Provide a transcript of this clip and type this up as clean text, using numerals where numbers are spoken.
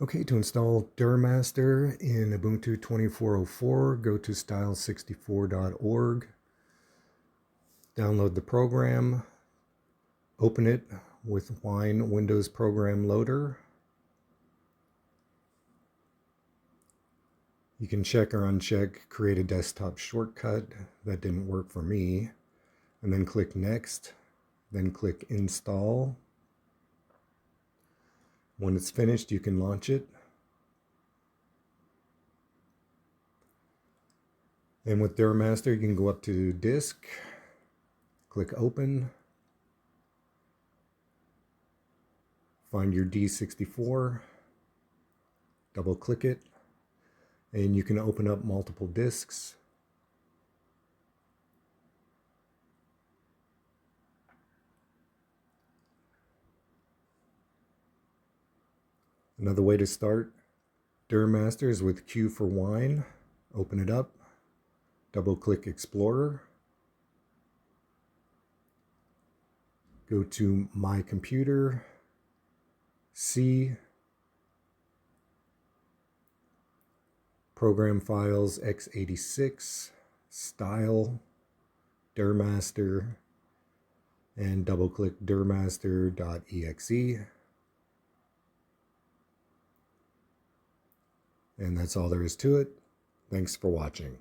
Okay, to install DirMaster in Ubuntu 24.04, go to style64.org, download the program, open it with Wine Windows Program Loader. You can check or uncheck create a desktop shortcut. That didn't work for me. And then click Next, then click Install. When it's finished, you can launch it. And with DirMaster, you can go up to Disk, click Open, find your D64, double click it, and you can open up multiple disks. Another way to start DirMaster is with Q for Wine. Open it up, double click Explorer, go to My Computer, C, Program Files x86, Style, DirMaster, and double click DirMaster.exe. And that's all there is to it. Thanks for watching.